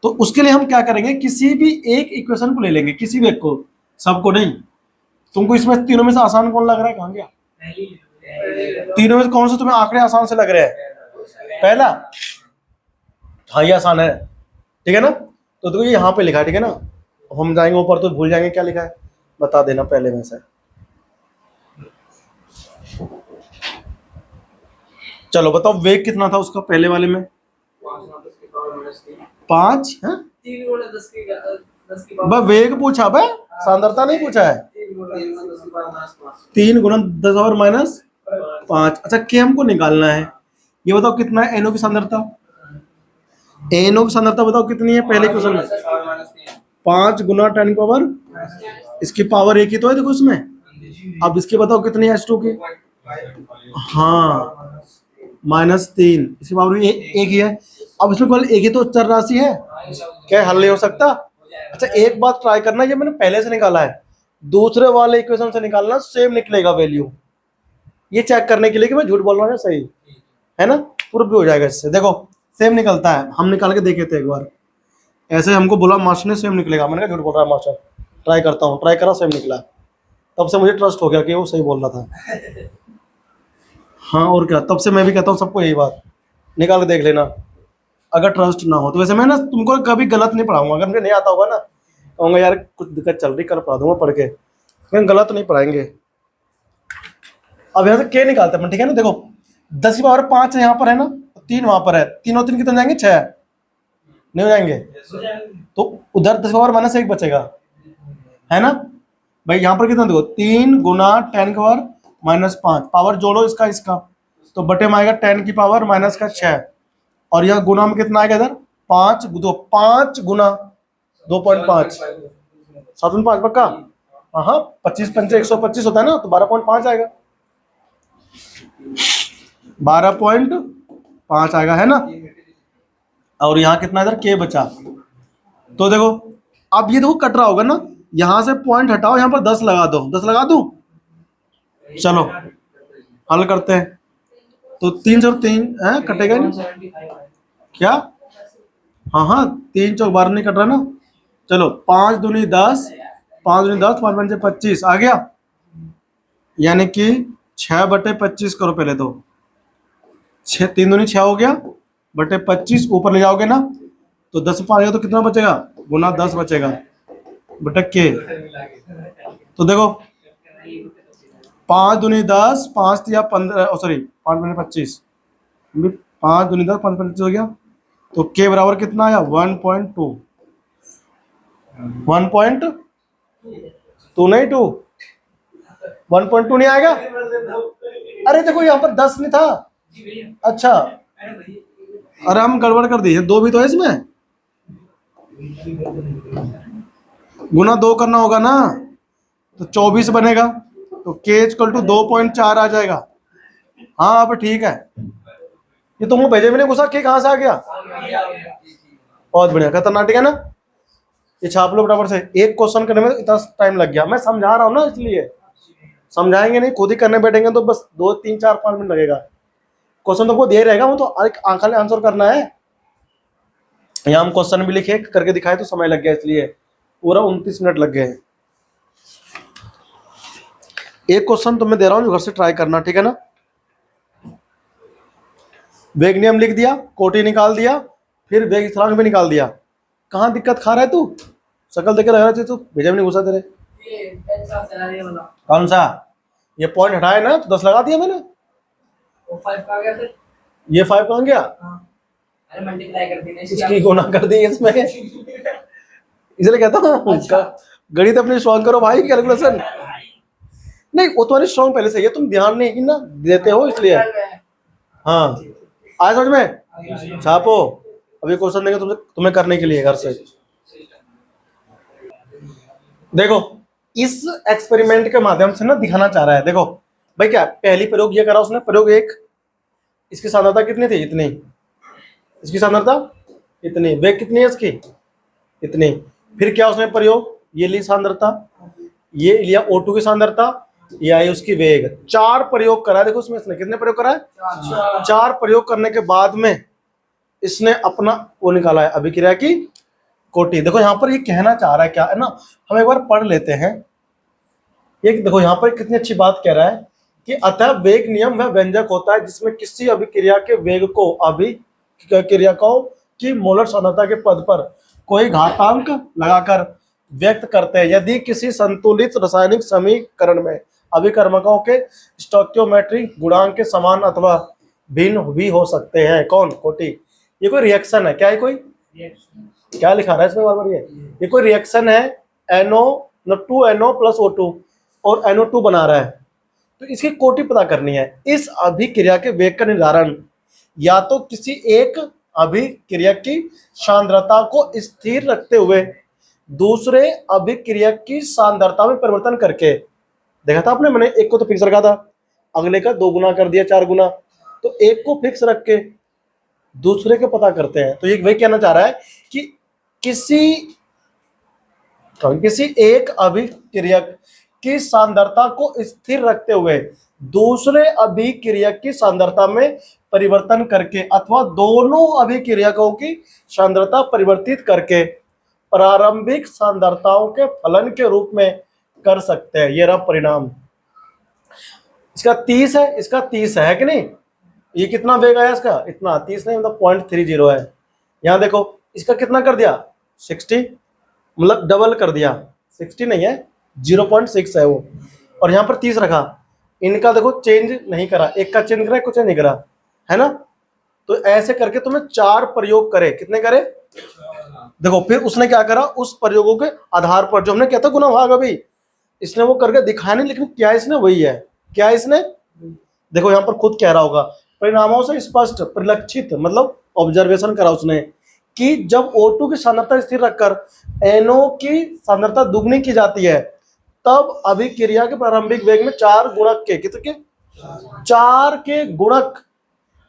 तो उसके लिए हम क्या करेंगे, किसी भी एक इक्वेशन को ले लेंगे, किसी भी एक को, सबको नहीं। तुमको इसमें तीनों में से आसान कौन लग रहा है, कहाँ गया? तीनों में से कौन सा तुम्हें आंकड़े आसान से लग रहे हैं? पहला, हाँ ये आसान है, ठीक है ना। तो देखो ये यहाँ पे लिखा है, ठीक है ना, हम जाएंगे ऊपर तो भूल जाएंगे क्या लिखा है, बता देना पहले में से। चलो बताओ वेग कितना था उसका पहले वाले में? 5 है, 3 गुणा 10 की बस वेग पूछा बे, सांद्रता नहीं पूछा है। 3 गुणा 10 और -5। अच्छा के हमको निकालना है, ये बताओ कितना है NO की सांद्रता, NO की सांद्रता बताओ कितनी है पहले क्वेश्चन में, 5 गुना 10 पावर, इसकी पावर 1 ही तो है देखो इसमें। अब इसकी बताओ कितनी है H2 की, हाँ -3, इसकी पावर भी 1 ही है। अब इसमें केवल एक ही तो चर राशि है, क्या हल नहीं हो सकता? अच्छा एक बात ट्राई करना, ये मैंने पहले से निकाला है, दूसरे वाले इक्वेशन से निकालना, सेम निकलेगा वैल्यू, ये चेक करने के लिए कि मैं झूठ बोल रहा हूँ सही है ना, प्रूफ भी हो जाएगा इससे। देखो सेम निकलता है, हम निकाल के देखे थे एक बार, ऐसे हमको बोला मास्टर ने सेम निकलेगा, मैंने कहा झूठ बोल रहा है मास्टर, ट्राई करता हूँ, ट्राई करा सेम निकला, तब से मुझे ट्रस्ट हो गया कि वो सही बोल रहा था। हाँ और क्या, तब से मैं भी कहता हूँ सबको यही बात, निकाल के देख लेना अगर ट्रस्ट ना हो तो। वैसे मैं ना तुमको कभी गलत नहीं पढ़ाऊंगा, अगर मुझे नहीं आता होगा ना कहूँगा यार कुछ दिक्कत चल रही, कर पढ़ा दूंगा पढ़ के, लेकिन गलत नहीं पढ़ाएंगे। अब यहाँ से के निकालते हैं, ठीक है ना। देखो 10 की पावर 5 यहाँ पर है ना, 3 वहां पर है, 3 और 3 कितने जाएंगे, 6 नहीं हो जाएंगे, तो उधर 10 की पावर -1 बचेगा, है ना भाई। यहाँ पर कितना देखो 3 गुना 10 की पावर -5, पावर जोड़ो इसका इसका, तो बटे में आएगा 10 की पावर -6, और यह गुना में कितना आएगा इधर 5 गुना 2.5, 7.5 पक्का, हाँ 25 पंचे 125 होता है ना, तो 12.5 आएगा, 12.5 आएगा, है ना। और यहाँ कितना इधर के बचा, तो देखो अब ये देखो कट रहा होगा ना, यहां से पॉइंट हटाओ, यहाँ पर 10 लगा दो, 10 लगा दूं, चलो हल करते हैं। तो 3 और 3 है कटेगा नहीं क्या, हाँ 3 चौक 12 नहीं कट रहा ना, चलो 5 दूनी 10, 5 दूनी 10, 5 पंचे 25 आ गया, यानी कि 6/25 करो पहले तो, 3 दूनी 6 हो गया, बटे 25 ऊपर ले जाओगे ना, तो 10 5 गया तो कितना बचेगा, गुना 10 बचेगा, बटे के। तो देखो 5 दूनी 10, 5 या 15, सॉरी 5 दूनी 25, 5 दूनी 10, 5 25 हो गया, तो के बराबर कितना आया 1.2, 1.2 नहीं 2, 1.2 नहीं आएगा। अरे देखो यहाँ पर 10 नहीं था, अच्छा अरे हम गड़बड़ कर दिए, 2 भी तो है इसमें, गुना 2 करना होगा ना, तो 24 बनेगा, तो के इक्वल टू 2.4 आ जाएगा। हाँ अब ठीक है, ये तुमको भेजे भी नहीं घुसा, के कहाँ से आ गया, बहुत बढ़िया, खतरनाक है ना। ये छाप लो फटाफट से, एक क्वेश्चन करने में इतना टाइम लग गया, मैं समझा रहा हूँ ना इसलिए, समझाएंगे नहीं खुद ही करने बैठेंगे तो बस 2 3 4 5 मिनट लगेगा, क्वेश्चन तुमको दे रहेगा, वो तो एक आंखा आंसर करना है। यहाँ हम क्वेश्चन भी लिखे करके दिखाए तो समय लग गया, इसलिए पूरा 29 मिनट लग गए। एक क्वेश्चन तो मैं दे रहा हूँ जो घर से ट्राई करना, ठीक है ना। वेग नियम लिख दिया, कोटि निकाल दिया, फिर वेग स्थिरांक भी निकाल दिया। कहाँ दिक्कत खा रहा है तू? शकल देख के लग रहा है तू भेजा में नहीं घुसा तेरे। ये ऐसा चला रही है वाला। कौन सा? ये पॉइंट हटाए ना तो 10 लगा दिया मैंने। वो 5 का आ गया फिर। ये 5 कहाँ गया? हाँ। अरे मल्टीप्लाई कर दी ना इसकी गुना कर दी इसमें, इसलिए कहता हूँ अच्छा। गणित अपनी स्ट्रॉन्ग करो भाई, कैलकुलेशन नहीं वो तुम्हारी स्ट्रॉन्ग पहले से ही है, तुम ध्यान नहीं ना देते हो इसलिए। हाँ आज समझ में छापो, अभी क्वेश्चन देंगे तुम्हें करने के लिए घर से। देखो इस एक्सपेरिमेंट के माध्यम से ना दिखाना चाह रहा है। देखो भाई क्या पहली प्रयोग ये करा उसने, प्रयोग 1, इसकी सांद्रता कितनी थी? इतनी। इसकी सांद्रता इतनी। वेग कितनी है इसकी? इतनी। फिर क्या उसने प्रयोग, ये ली सांद्रता, ये लिया O2 की सांद्रता, ये आई उसकी वेग। 4 प्रयोग करा है। देखो उसमें इसने कितने प्रयोग करा है? 4 प्रयोग करने के बाद में इसने अपना वो निकाला है, अभिक्रिया की कोटि। देखो यहाँ पर ये कहना चाह रहा है क्या है ना, हम एक बार पढ़ लेते हैं। ये देखो यहाँ पर कितनी अच्छी बात कह रहा है कि अतः वेग नियम वह व्यंजक होता है जिसमें किसी अभिक्रिया के वेग को अभिक्रियाओं की मोलर सांद्रता के पद पर कोई घातांक लगाकर व्यक्त करते हैं। यदि किसी संतुलित रासायनिक समीकरण में अभिकर्मकों के स्टोइकियोमेट्रिक गुणांक के समान अथवा भिन्न भी हो सकते हैं। कौन? कोटि। ये कोई रिएक्शन है क्या? है कोई क्या लिखा रहा है इसमें बार ये कोई रिएक्शन है, NO2NO प्लस O2 और NO2 बना रहा है, तो इसकी कोटि पता करनी है। इस अभिक्रिया के वेग का निर्धारण या तो किसी एक अभिक्रिया की सांद्रता को स्थिर रखते हुए दूसरे अभिक्रिया की सांद्रता में परिवर्तन करके, देखा था आपने, मैंने एक को तो फिक्स रखा था, अगले का 2 गुना कर दिया, 4 गुना, तो एक को फिक्स रख के दूसरे के पता करते हैं। तो ये वही कहना चाह रहा है कि किसी एक अभिक्रिया की सांद्रता को स्थिर रखते हुए दूसरे अभिक्रिया की सांद्रता में परिवर्तन करके अथवा दोनों अभिक्रियकों की सांद्रता परिवर्तित करके प्रारंभिक सांद्रताओं के फलन के रूप में कर सकते हैं। ये रहा परिणाम। इसका 30 है, इसका 30 है कि नहीं? ये कितना वेग आया इसका? इतना। 30 नहीं मतलब 0.30 है। यहाँ देखो इसका कितना कर दिया? 60, मतलब डबल कर दिया। 60 नहीं है, 0.6 है वो, और यहाँ पर 30 रखा। इनका देखो चेंज नहीं करा, एक का चेंज करा, एक को चेंज नहीं करा, है ना? तो ऐसे करके तुम्हें 4 प्रयोग करे। कितने करे? देखो फिर उसने क्या करा, उस प्रयोगों के आधार पर जो हमने कहता गुना भाग, अभी इसने वो करके दिखाया नहीं, लेकिन क्या इसने वही है। क्या इसने? देखो यहाँ पर खुद कह रहा होगा, परिणामों से स्पष्ट परिलक्षित, मतलब ऑब्जर्वेशन करा उसने कि जब O2 की सांद्रता स्थिर रखकर NO की सांद्रता दुगनी की जाती है तब अभिक्रिया के प्रारंभिक वेग में 4 गुणक के, कितने के? 4 के गुणक।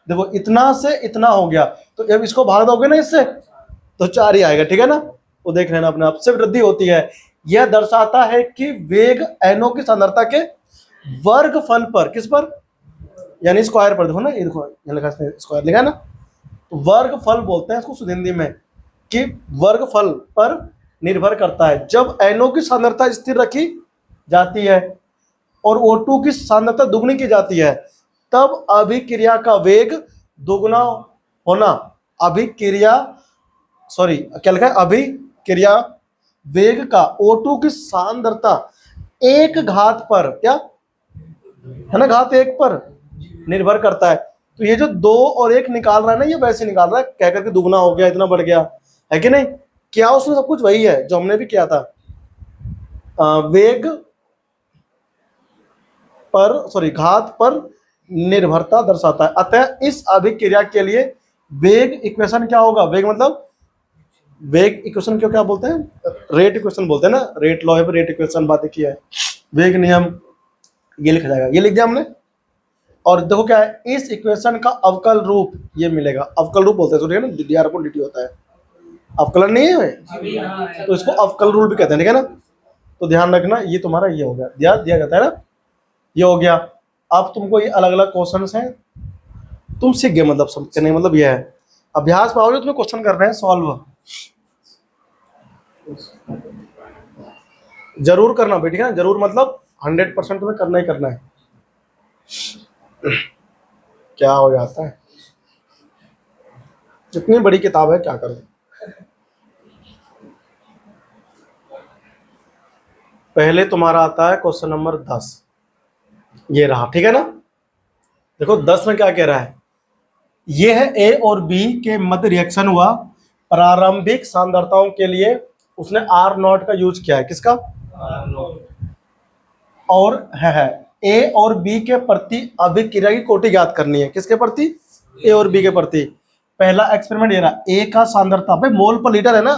देखो इतना से इतना हो गया, तो जब इसको भाग दोगे ना इससे तो 4 ही आएगा, ठीक है ना? वो देख लेना अपने आप से वृद्धि होती है। यह दर्शाता है कि वेग NO की सांद्रता के वर्गफल पर, किस पर? यानी स्क्वायर पर। देखो ना, ये देखो यहाँ लिखा है स्क्वायर, लिखा है ना, तो वर्गफल बोलते हैं इसको शुद्ध हिंदी में, कि वर्गफल पर निर्भर करता है। जब NO की सांद्रता स्थिर रखी जाती है और O2 की सांद्रता दुगनी की जाती है तब अभिक्रिया का वेग दोगुना होना, क्या लिखा है? अभिक्रिया वेग का O2 की सांद्रता 1 घात पर, क्या है ना, घात 1 पर निर्भर करता है। तो ये जो 2 और 1 निकाल रहा है ना, ये वैसे निकाल रहा है, कह करके दुगना हो गया, इतना बढ़ गया, है कि नहीं? क्या उसमें सब कुछ वही है जो हमने भी किया था। वेग पर घात पर निर्भरता दर्शाता है। अतः इस अभिक्रिया के लिए वेग इक्वेशन क्या होगा? वेग मतलब वेग इक्वेशन क्यों क्या बोलते हैं? रेट इक्वेशन बोलते हैं ना, रेट लॉ है, रेट इक्वेशन बातें किया है। वेग नियम ये लिखा जाएगा, ये लिख दिया हमने। और देखो क्या है, इस इक्वेशन का अवकल रूप ये मिलेगा। अवकल रूप बोलते हैं, सुनिए ना, dr/dt होता है, अवकलन नहीं है, तो इसको अवकल रूल भी कहते हैं, ठीक है ना? तो ध्यान रखना, ये तुम्हारा ये हो गया, दिया जाता है ना, ये हो गया। अब तुमको ये अलग अलग क्वेश्चन हैं, तुम सीख गए, मतलब समझ नहीं, मतलब ये है अभ्यास पाओगे, तुम्हें क्वेश्चन कर रहे हैं सॉल्व, जरूर करना बेटी, है ना? जरूर मतलब 100% तुम्हें करना ही करना है। क्या हो जाता है इतनी बड़ी किताब है, क्या करूं। पहले तुम्हारा आता है क्वेश्चन नंबर 10, ये रहा, ठीक है ना। देखो 10 में क्या कह रहा है, ये है ए और बी के मध्य रिएक्शन हुआ, प्रारंभिक सांद्रताओं के लिए उसने आर नॉट का यूज किया है, किसका, और है ए और बी के प्रति अभिक्रिया की कोटि ज्ञात करनी है, किसके प्रति, ए और बी के प्रति। पहला एक्सपेरिमेंट ये रहा, ए का सांद्रता, भाई मोल पर लीटर है ना,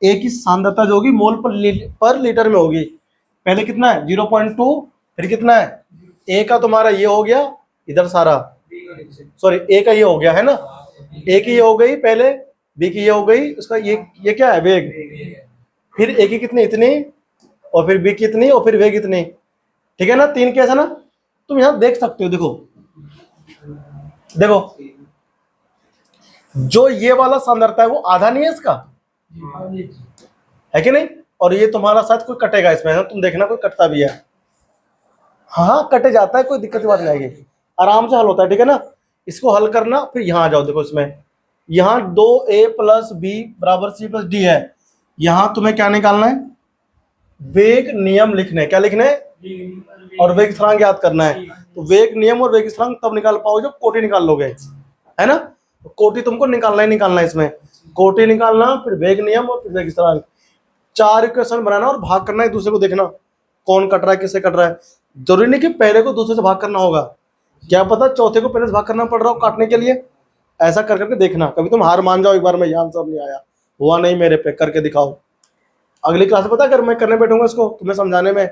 ए की सांद्रता जो होगी मोल पर लीटर में होगी। पहले कितना है 0.2, फिर कितना है, ए का तुम्हारा ये हो गया इधर सारा, सॉरी ए का ये हो गया है ना, ए की ये हो गई पहले, बी की ये हो गई, उसका ये क्या है वेग, फिर ए की कितनी, इतनी, और फिर बी की इतनी, और फिर वेग इतनी, ठीक है ना, 3 केस है ना। तुम यहां देख सकते हो, देखो देखो जो ये वाला सांद्रता है वो आधा नहीं है इसका, है कि नहीं, और ये तुम्हारा साथ कोई कटेगा इसमें, है ना? तुम देखना कोई कटता भी है, हाँ कटे जाता है, कोई दिक्कत की बात नहीं आएगी, आराम से हल होता है, ठीक है ना। इसको हल करना, फिर यहां आ जाओ, देखो इसमें यहां 2a + b = c + d है, यहां तुम्हें क्या निकालना है, वेग नियम लिखना है, क्या लिखना है, और वेग स्थिरांक याद करना है। तो वेग नियम और वेग स्थिरांक तब निकाल पाओगे जब कोटि निकाल लोगे, है ना। तो कोटि तुमको निकालना ही निकालना है, इसमें कोटि निकालना, फिर वेग नियम और फिर वेग स्थिरांक, 4 इक्वेशन बनाना और भाग करना, एक दूसरे को देखना कौन कट रहा है, किससे कट रहा है। जरूरी नहीं कि पहले को दूसरे से भाग करना होगा, क्या पता चौथे को पहले से भाग करना पड़ रहा हो काटने के लिए। ऐसा कर करके देखना, कभी तुम हार मान जाओ एक बार में, ये आंसर नहीं आया, हुआ नहीं मेरे पे, करके दिखाओ। अगली क्लास में पता अगर मैं करने बैठूंगा इसको तुम्हें समझाने में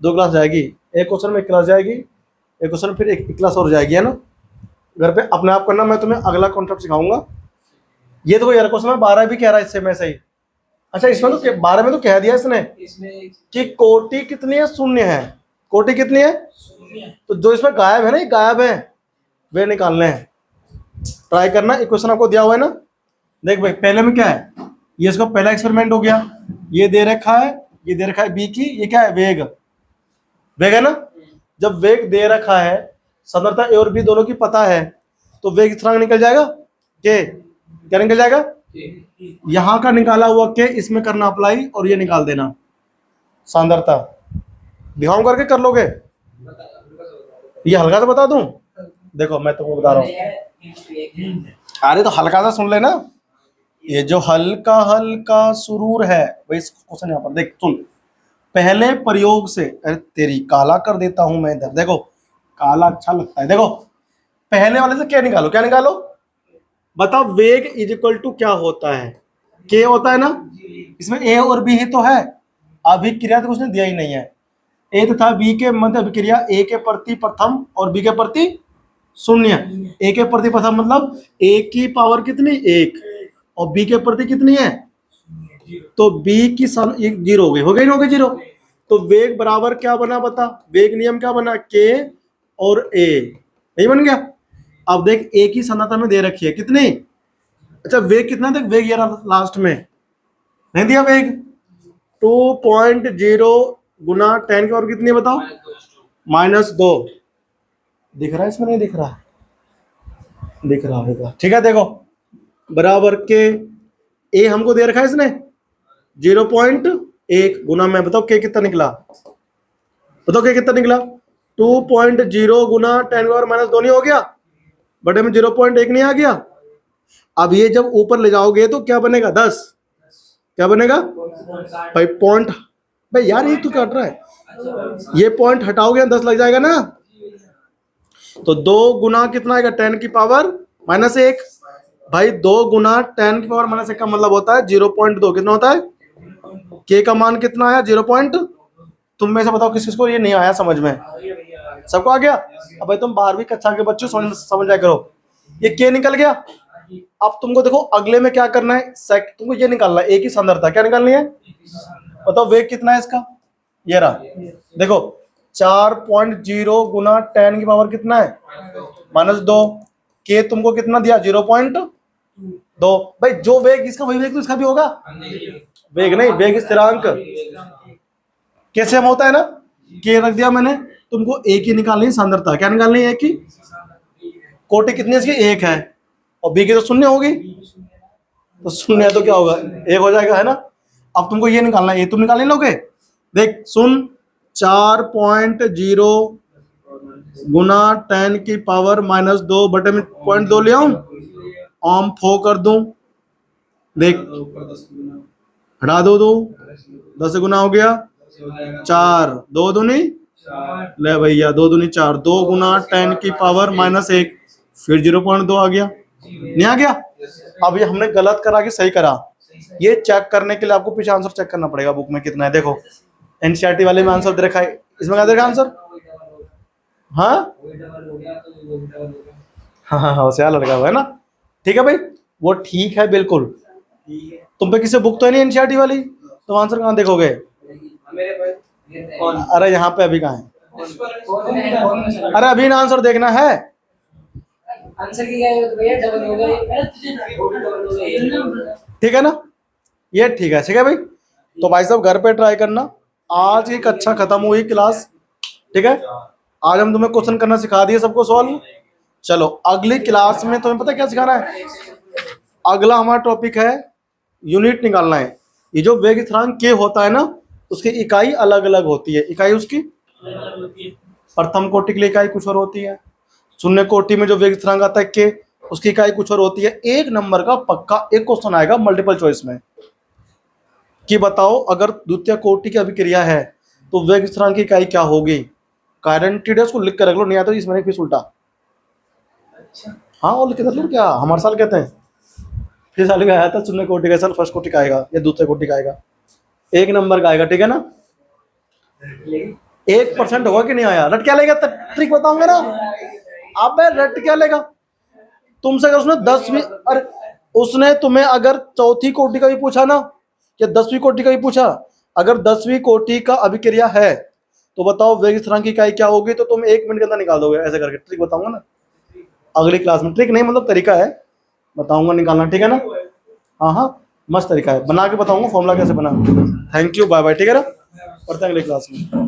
2 क्लास जाएगी, एक क्वेश्चन में 1 क्लास जाएगी, एक क्वेश्चन फिर 1 क्लास और जाएगी, है ना। घर पे अपने आप करना, मैं तुम्हें अगला कॉन्सेप्ट सिखाऊंगा। ये देखो यार क्वेश्चन में 12 भी कह रहा है इससे मैं सही, अच्छा इसमें तो 12 में तो कह दिया इसने कि कोटि कितनी है, 0 है, कोटि कितनी है, तो जो इसमें गायब है ना, ये गायब है, वे निकालने हैं। ट्राई करना, इक्वेशन आपको दिया हुआ है ना, देख भाई पहले में क्या है, ये इसका पहला एक्सपेरिमेंट हो गया, ये दे रखा है, ये दे रखा है बी की, ये क्या है वेग, वेग है ना। जब वेग दे रखा है, सांद्रता ए और बी दोनों की पता है, तो वेग स्थिरांक निकल जाएगा, के क्या निकल जाएगा, यहां का निकाला हुआ के इसमें करना अप्लाई, और ये निकाल देना सांद्रता। दिखाऊं करके कर लोगे, ये हल्का सा बता दूं, देखो मैं तुमको बता रहा हूं, अरे तो हल्का सा सुन लेना, ये जो हल्का हल्का सुरूर है वही क्वेश्चन यहाँ पर देख सुन। पहले प्रयोग से, अरे तेरी काला कर देता हूं मैं इधर, देखो काला अच्छा लगता है, देखो पहले वाले से क्या निकालो, क्या निकालो, बताओ वेग = क्या होता है, के होता है ना, इसमें ए और बी ही तो है, अभिक्रिया तो उसने दिया ही नहीं है, ए तथा बी के मध्य अभिक्रिया, ए के प्रति प्रथम और बी के प्रति 0, ए के प्रति प्रथम मतलब ए की पावर कितनी 1, और बी के प्रति कितनी है, तो बी की 0 हो गई, हो गई ना, हो गई 0। तो वेग बराबर क्या बना बता, वेग नियम क्या बना, के और ए, नहीं बन गया। अब देख ए की सांद्रता में दे रखी है कितनी, अच्छा वेग कितना, देख वेग ये लास्ट में नहीं दिया, वेग 2.0 गुना 10 की पावर कितनी है बताओ, -2, दिख रहा है इसमें, नहीं दिख रहा है, दिख रहा होगा, ठीक है। देखो बराबर के ए हमको दे रखा है इसने 0.1 गुना में, बताओ के कितना निकला, बताओ के कितना निकला, 2.0 गुना 10⁻² नहीं हो गया, बटे में 0.1 नहीं आ गया। अब ये जब ऊपर ले जाओगे तो क्या बनेगा 10, क्या बनेगा भाई पॉइंट, भाई यार ये तो कट रहा है, ये पॉइंट हटाओगे 10 लग जाएगा ना, तो 2 गुना कितना आएगा 10 की पावर -1, भाई 2 गुना 10 की पावर -1 का मतलब होता है 0.2, कितना होता है, के का मान कितना आया 0. तुम में से बताओ किस किस को ये नहीं आया समझ में, सबको आ गया। अब भाई तुम 12वीं कक्षा के बच्चों समझ जाया करो, ये के निकल गया। अब तुमको देखो अगले में क्या करना है, तुमको ये निकालना है, ए की सांद्रता क्या निकालनी है, बताओ वेग कितना है इसका, ये रहा, देखो 4.0 गुना 10 की पावर कितना है -2, के तुमको कितना दिया 0.2, भाई जो वेग इसका वही वेग तो इसका भी होगा, वेग नहीं वेग स्थिरांक, कैसे हम होता है ना, के रख दिया मैंने, तुमको ए की निकालनी है सांद्रता, क्या निकालनी है, ए की, कोटि कितनी है इसकी 1 है, और बी की तो शून्य होगी, तो शून्य है तो क्या होगा, एक हो जाएगा, है ना। अब तुमको ये निकालना है, ये तुम निकाल नहीं लोगे। देख सुन, 4.0 गुना 10 की पावर -2 बटे में 0.2 ले आऊं, ओम 4 कर दूं, देख हटा दो, 10 गुना हो गया 4, 2 दूनी, ले भैया 2 दूनी 4, 2 गुना 10 की पावर -1, फिर 0.2 आ गया, नहीं आ गया। अब ये हमने गलत करा कि सही करा, ये चेक करने के लिए आपको पीछे आंसर चेक करना पड़ेगा बुक में कितना है। देखो एनसीईआरटी वाले में आंसर दे रखा है, इसमें क्या दे रखा आंसर। हाँ हाँ होशियार लड़का हुआ है ना, ठीक है भाई, वो ठीक है बिल्कुल। तुम पे किसी बुक तो है नहीं एनसीईआरटी वाली, तो आंसर कहाँ देखोगे। अरे यहाँ पे अभी कहाँ है, अरे अभी ना आंसर देखना है। आंसर की क्या है तो भैया डबल हो गया, ठीक है ना, ये ठीक है, ठीक है भाई। तो भाई साहब घर पे ट्राई करना, आज की कक्षा खत्म हुई क्लास, ठीक है। आज हम तुम्हें क्वेश्चन करना सिखा दिए सबको सॉल्व। चलो अगली क्लास में तुम्हें पता क्या सिखाना है, अगला हमारा टॉपिक है यूनिट निकालना है। ये जो वेग स्थिरांक के होता है ना, उसकी इकाई अलग अलग होती है, इकाई उसकी प्रथम कोटि के लिए इकाई कुछ और होती है, शून्य कोटि में जो वेग स्थिरांक आता है के, उसकी इकाई कुछ और होती है। एक नंबर का पक्का एक क्वेश्चन आएगा मल्टीपल चॉइस में कि बताओ अगर द्वितीय कोटि की अभिक्रिया है तो वेग स्थिरांक की इकाई क्या होगी। गारंटीड है, उसको लिख कर रख लो, नहीं आता तो इस महीने फीस उल्टा। अच्छा हाँ और लिख के रख लो, क्या हमारे साल कहते हैं, फिर साल का आया था शून्य कोटि का, साल फर्स्ट कोटि का आएगा या दूसरे कोटि का आएगा, एक नंबर का आएगा, ठीक है ना। 1% होगा कि नहीं आया, रट क्या लेगा, ट्रिक बताऊंगा ना। अबे रट क्या लेगा, तुमसे अगर उसने 10वीं, अरे उसने तुम्हें अगर चौथी कोटि का भी पूछा ना या 10वीं कोटि का भी पूछा, अगर 10वीं कोटि का अभिक्रिया है तो बताओ वेग स्थिरांक की इकाई क्या होगी, तो तुम 1 मिनट के अंदर निकाल दोगे ऐसे करके। ट्रिक बताऊंगा ना अगली क्लास में, ट्रिक नहीं मतलब तरीका है, बताऊंगा निकालना, ठीक है ना। हाँ हाँ मस्त तरीका है, बना के बताऊंगा फॉर्मूला कैसे बना। थैंक यू, बाय बाय, ठीक है ना, पढ़ते हैं अगली क्लास में।